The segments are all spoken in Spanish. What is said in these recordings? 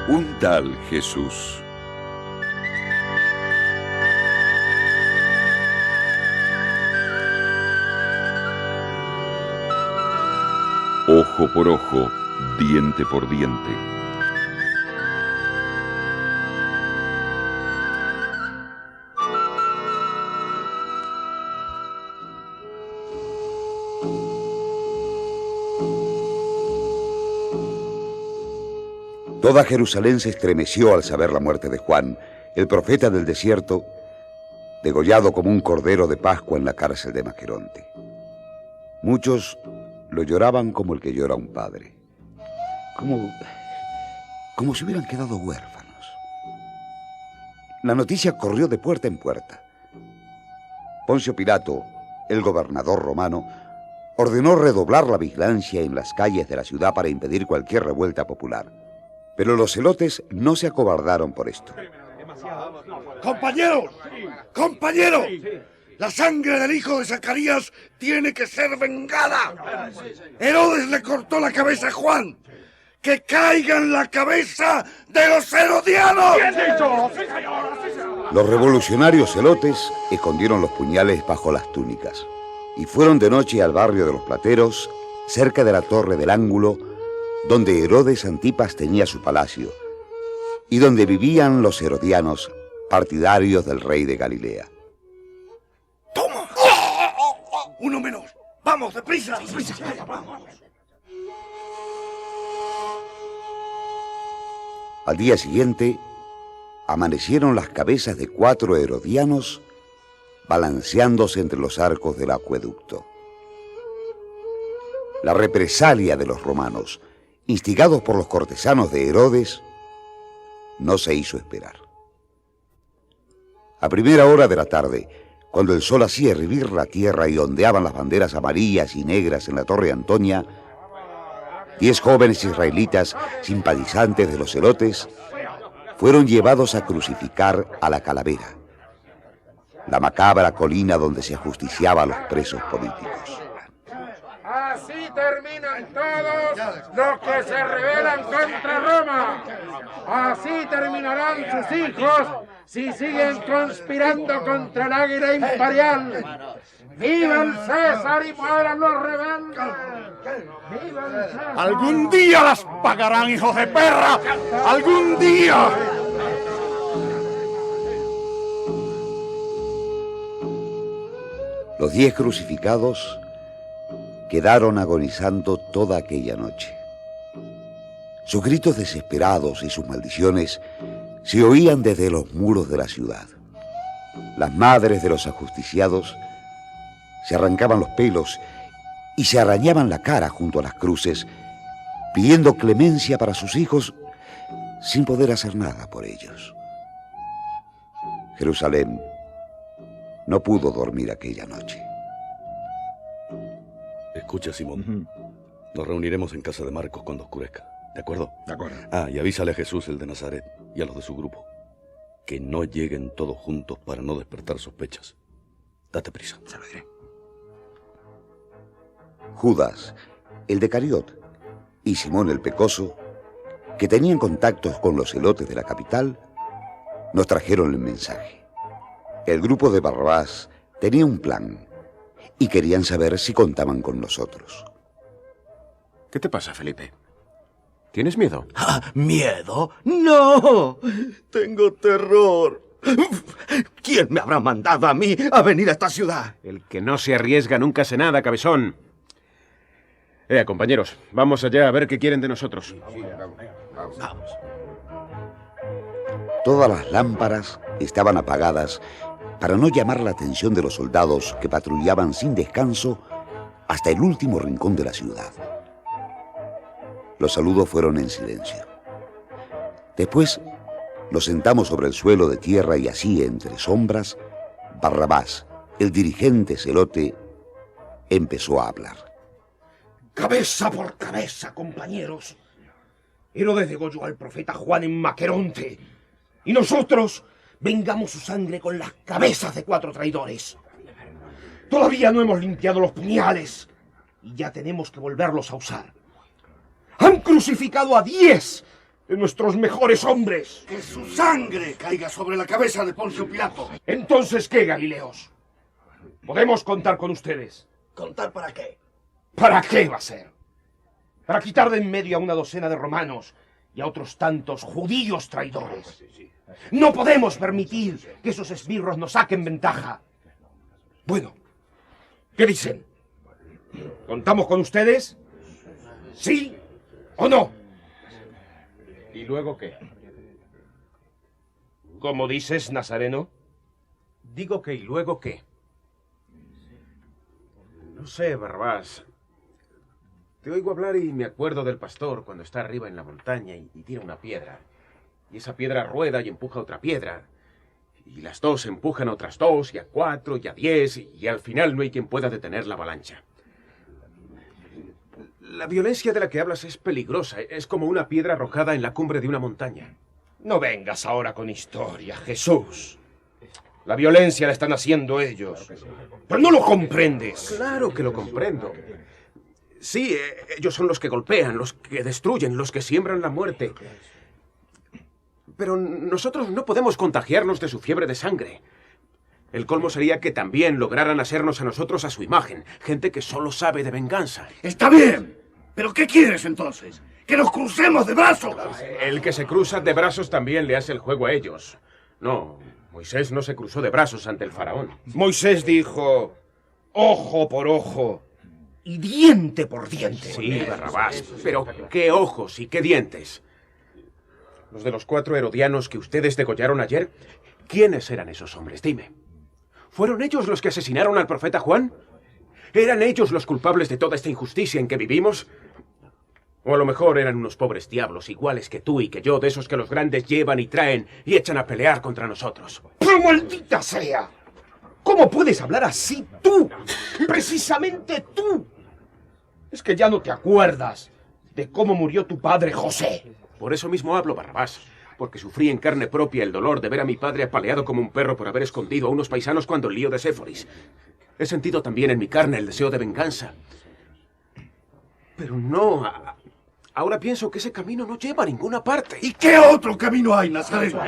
Un tal Jesús. Ojo por ojo, diente por diente. Toda Jerusalén se estremeció al saber la muerte de Juan, el profeta del desierto, degollado como un cordero de Pascua en la cárcel de Maqueronte. Muchos lo lloraban como el que llora a un padre, como si hubieran quedado huérfanos. La noticia corrió de puerta en puerta. Poncio Pilato, el gobernador romano, ordenó redoblar la vigilancia en las calles de la ciudad para impedir cualquier revuelta popular. Pero los celotes no se acobardaron por esto. ¡Compañeros! ¡Compañeros! La sangre del hijo de Zacarías tiene que ser vengada. Herodes le cortó la cabeza a Juan. ¡Que caiga en la cabeza de los herodianos! Los revolucionarios celotes escondieron los puñales bajo las túnicas y fueron de noche al barrio de los Plateros, cerca de la Torre del Ángulo, donde Herodes Antipas tenía su palacio y donde vivían los herodianos, partidarios del rey de Galilea. ¡Toma! ¡Uno menos! ¡Vamos, deprisa! ¡Vamos! Al día siguiente, amanecieron las cabezas de 4 herodianos balanceándose entre los arcos del acueducto. La represalia de los romanos, instigados por los cortesanos de Herodes, no se hizo esperar. A primera hora de la tarde, cuando el sol hacía hervir la tierra y ondeaban las banderas amarillas y negras en la Torre Antonia, 10 jóvenes israelitas simpatizantes de los celotes fueron llevados a crucificar a la Calavera, la macabra colina donde se ajusticiaba a los presos políticos. Así terminan todos los que se rebelan contra Roma. Así terminarán sus hijos si siguen conspirando contra el águila imperial. ¡Viva el César y mueran los rebeldes! ¡Viva el César! ¡Algún día las pagarán, hijos de perra! ¡Algún día! Los 10 crucificados quedaron agonizando toda aquella noche. Sus gritos desesperados y sus maldiciones se oían desde los muros de la ciudad. Las madres de los ajusticiados se arrancaban los pelos y se arañaban la cara junto a las cruces, pidiendo clemencia para sus hijos sin poder hacer nada por ellos. Jerusalén no pudo dormir aquella noche. Escucha, Simón. Nos reuniremos en casa de Marcos cuando oscurezca. ¿De acuerdo? De acuerdo. Y avísale a Jesús, el de Nazaret, y a los de su grupo, que no lleguen todos juntos para no despertar sospechas. Date prisa. Se lo diré. Judas, el de Cariot, y Simón el Pecoso, que tenían contactos con los celotes de la capital, nos trajeron el mensaje. El grupo de Barrabás tenía un plan y querían saber si contaban con nosotros. ¿Qué te pasa, Felipe? ¿Tienes miedo? ¿Miedo? ¡No! Tengo terror. ¿Quién me habrá mandado a mí a venir a esta ciudad? El que no se arriesga nunca hace nada, cabezón. Compañeros, vamos allá a ver qué quieren de nosotros. Vamos. Todas las lámparas estaban apagadas para no llamar la atención de los soldados que patrullaban sin descanso hasta el último rincón de la ciudad. Los saludos fueron en silencio. Después nos sentamos sobre el suelo de tierra y así, entre sombras, Barrabás, el dirigente celote, empezó a hablar. Cabeza por cabeza, compañeros. Herodes degolló al profeta Juan en Maqueronte. Y nosotros vengamos su sangre con las cabezas de 4 traidores. Todavía no hemos limpiado los puñales y ya tenemos que volverlos a usar. Han crucificado a 10 de nuestros mejores hombres. ¡Que su sangre caiga sobre la cabeza de Poncio Pilato! Entonces, ¿qué, Galileos? ¿Podemos contar con ustedes? ¿Contar para qué? ¿Para qué va a ser? Para quitar de en medio a una docena de romanos y a otros tantos judíos traidores. No podemos permitir que esos esbirros nos saquen ventaja. Bueno, ¿qué dicen? ¿Contamos con ustedes? ¿Sí o no? ¿Y luego qué? ¿Cómo dices, Nazareno? Digo que ¿y luego qué? No sé, Barrabás. Te oigo hablar y me acuerdo del pastor cuando está arriba en la montaña y tira una piedra. Y esa piedra rueda y empuja otra piedra. Y las dos empujan a otras dos, y a 4, y a 10, y al final no hay quien pueda detener la avalancha. La violencia de la que hablas es peligrosa. Es como una piedra arrojada en la cumbre de una montaña. No vengas ahora con historia, Jesús. La violencia la están haciendo ellos. Pero no lo comprendes. Claro que lo comprendo. Sí, ellos son los que golpean, los que destruyen, los que siembran la muerte. Pero nosotros no podemos contagiarnos de su fiebre de sangre. El colmo sería que también lograran hacernos a nosotros a su imagen, gente que solo sabe de venganza. ¡Está bien! ¿Pero qué quieres entonces? ¡Que nos crucemos de brazos! El que se cruza de brazos también le hace el juego a ellos. No, Moisés no se cruzó de brazos ante el faraón. Moisés dijo, ojo por ojo y diente por diente. Sí, Barrabás, pero qué ojos y qué dientes. Los de los 4 herodianos que ustedes degollaron ayer, ¿quiénes eran esos hombres? Dime. ¿Fueron ellos los que asesinaron al profeta Juan? ¿Eran ellos los culpables de toda esta injusticia en que vivimos? O a lo mejor eran unos pobres diablos, iguales que tú y que yo, de esos que los grandes llevan y traen y echan a pelear contra nosotros. ¡Pero maldita sea! ¿Cómo puedes hablar así tú? Precisamente tú. Es que ya no te acuerdas de cómo murió tu padre José. Por eso mismo hablo, Barrabás. Porque sufrí en carne propia el dolor de ver a mi padre apaleado como un perro por haber escondido a unos paisanos cuando el lío de Séforis. He sentido también en mi carne el deseo de venganza. Pero no... Ahora pienso que ese camino no lleva a ninguna parte. ¿Y qué otro camino hay, Nazareno?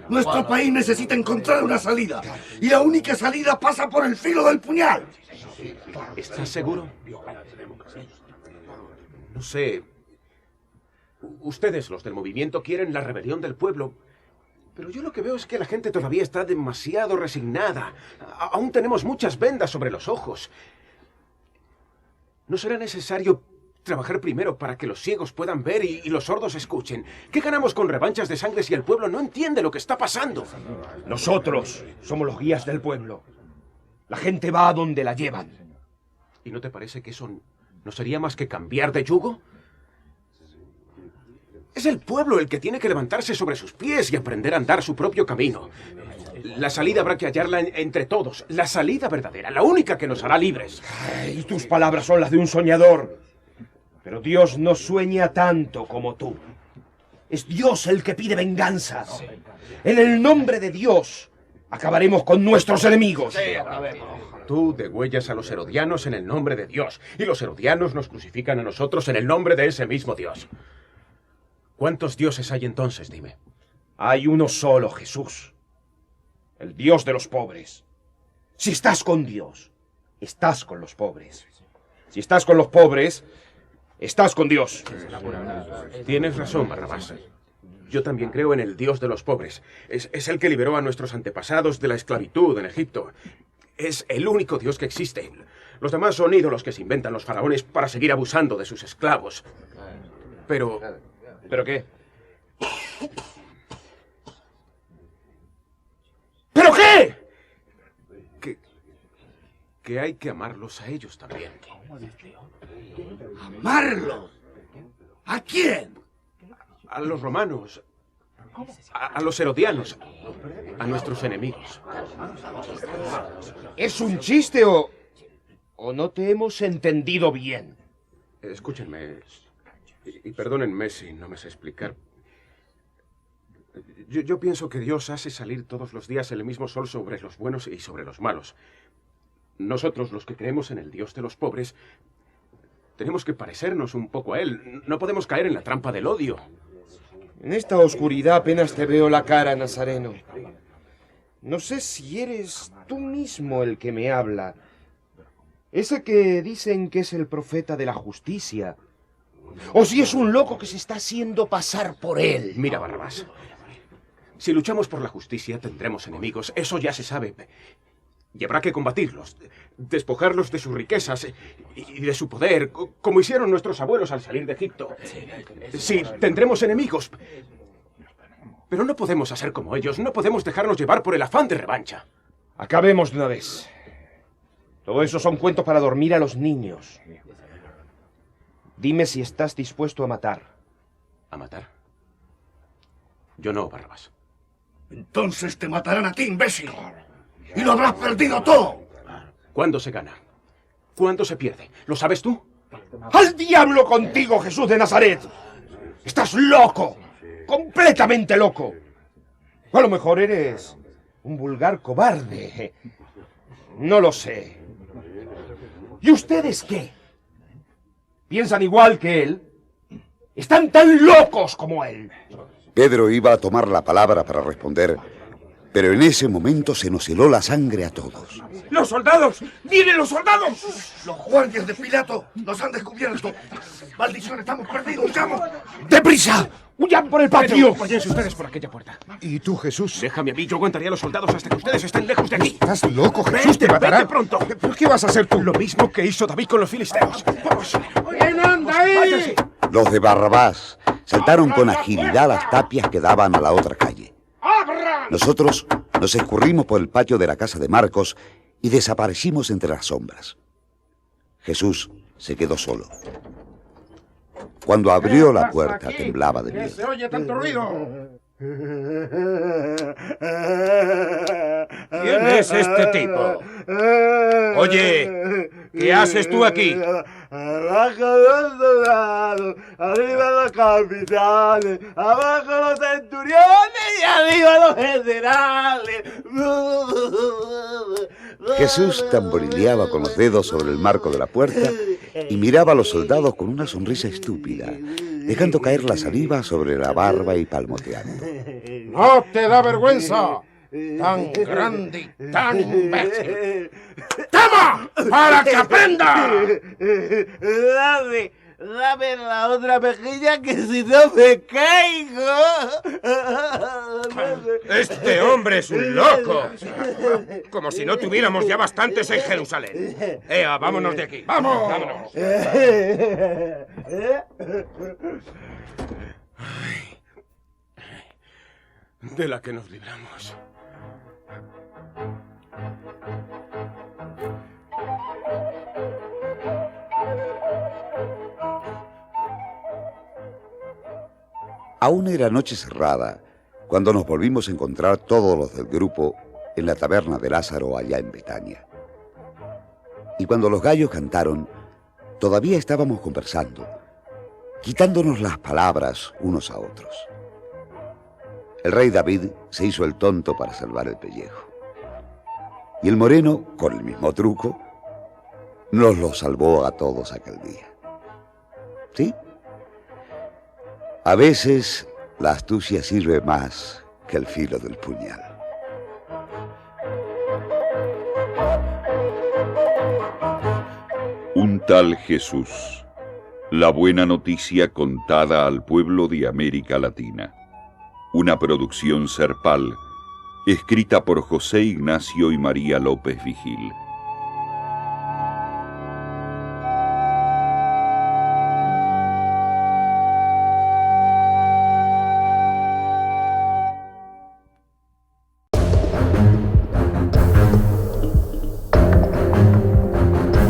Nuestro país necesita encontrar una salida. Y la única salida pasa por el filo del puñal. ¿Estás seguro? No sé. Ustedes, los del movimiento, quieren la rebelión del pueblo. Pero yo lo que veo es que la gente todavía está demasiado resignada. Aún tenemos muchas vendas sobre los ojos. ¿No será necesario trabajar primero para que los ciegos puedan ver y los sordos escuchen? ¿Qué ganamos con revanchas de sangre si el pueblo no entiende lo que está pasando? Nosotros somos los guías del pueblo. La gente va a donde la llevan. ¿Y no te parece que eso no sería más que cambiar de yugo? Es el pueblo el que tiene que levantarse sobre sus pies y aprender a andar su propio camino. La salida habrá que hallarla entre todos. La salida verdadera, la única que nos hará libres. Ay, tus palabras son las de un soñador. Pero Dios no sueña tanto como tú. Es Dios el que pide venganza. En el nombre de Dios acabaremos con nuestros enemigos. Tú degüellas a los herodianos en el nombre de Dios, y los herodianos nos crucifican a nosotros en el nombre de ese mismo Dios. ¿Cuántos dioses hay entonces, dime? Hay uno solo, Jesús. El Dios de los pobres. Si estás con Dios, estás con los pobres. Si estás con los pobres, estás con Dios. Tienes razón, Barrabás. Yo también creo en el Dios de los pobres. Es el que liberó a nuestros antepasados de la esclavitud en Egipto. Es el único Dios que existe. Los demás son ídolos que se inventan los faraones para seguir abusando de sus esclavos. Pero... ¿Pero qué? ¿Pero qué? Que hay que amarlos a ellos también. ¿Amarlos? ¿A quién? A los romanos. A los herodianos. A nuestros enemigos. ¿Es un chiste o no te hemos entendido bien? Escúchenme. Y perdónenme si no me sé explicar. Yo pienso que Dios hace salir todos los días el mismo sol sobre los buenos y sobre los malos. Nosotros, los que creemos en el Dios de los pobres, tenemos que parecernos un poco a Él. No podemos caer en la trampa del odio. En esta oscuridad apenas te veo la cara, Nazareno. No sé si eres tú mismo el que me habla. Ese que dicen que es el profeta de la justicia. O si es un loco que se está haciendo pasar por él. Mira, Barrabás. Si luchamos por la justicia, tendremos enemigos. Eso ya se sabe. Y habrá que combatirlos, despojarlos de sus riquezas y de su poder, como hicieron nuestros abuelos al salir de Egipto. Sí, tendremos enemigos. Pero no podemos hacer como ellos. No podemos dejarnos llevar por el afán de revancha. Acabemos de una vez. Todo eso son cuentos para dormir a los niños. Dime si estás dispuesto a matar. ¿A matar? Yo no, Barrabás. Entonces te matarán a ti, imbécil. Y lo habrás perdido todo. ¿Cuándo se gana? ¿Cuándo se pierde? ¿Lo sabes tú? ¡Al diablo contigo, Jesús de Nazaret! ¡Estás loco! ¡Completamente loco! A lo mejor eres un vulgar cobarde. No lo sé. ¿Y ustedes qué? ¿Piensan igual que él? ¿Están tan locos como él? Pedro iba a tomar la palabra para responder, pero en ese momento se nos heló la sangre a todos. ¡Los soldados! ¡Vienen los soldados! Los guardias de Pilato nos han descubierto. ¡Maldición, estamos perdidos! ¡Huyamos! ¡Deprisa! ¡Huyan por el patio! Váyanse ustedes por aquella puerta. ¿Y tú, Jesús? Déjame a mí, yo aguantaría a los soldados hasta que ustedes estén lejos de aquí. ¿Estás loco, Jesús? ¡Te matará! ¡Vete pronto! ¿Pero qué vas a hacer tú? Lo mismo que hizo David con los filisteos. ¡Vamos! ¿Quién anda ahí? ¡Váyanse! Los de Barrabás saltaron con agilidad las tapias que daban a la otra calle. ¡Abran! Nosotros nos escurrimos por el patio de la casa de Marcos y desaparecimos entre las sombras. Jesús se quedó solo. Cuando abrió la puerta temblaba de ¿Qué se miedo. oye tanto ruido? ¿Quién es este tipo? Oye, ¿qué haces tú aquí? Abajo los soldados, arriba los capitanes, abajo los centuriones y arriba los generales. Jesús tamborileaba con los dedos sobre el marco de la puerta y miraba a los soldados con una sonrisa estúpida, dejando caer la saliva sobre la barba y palmoteando. ¡No te da vergüenza! ¡Tan grande y tan imbécil! ¡Toma! ¡Para que aprenda! Dame la otra mejilla que si no me caigo. Este hombre es un loco. Como si no tuviéramos ya bastantes en Jerusalén. Ea, vámonos de aquí. ¡Vamos! ¡Vámonos! De la que nos libramos. Aún era noche cerrada cuando nos volvimos a encontrar todos los del grupo en la taberna de Lázaro allá en Betania. Y cuando los gallos cantaron, todavía estábamos conversando, quitándonos las palabras unos a otros. El rey David se hizo el tonto para salvar el pellejo. Y el moreno, con el mismo truco, nos lo salvó a todos aquel día. ¿Sí? A veces la astucia sirve más que el filo del puñal. Un tal Jesús. La buena noticia contada al pueblo de América Latina. Una producción Serpal, escrita por José Ignacio y María López Vigil.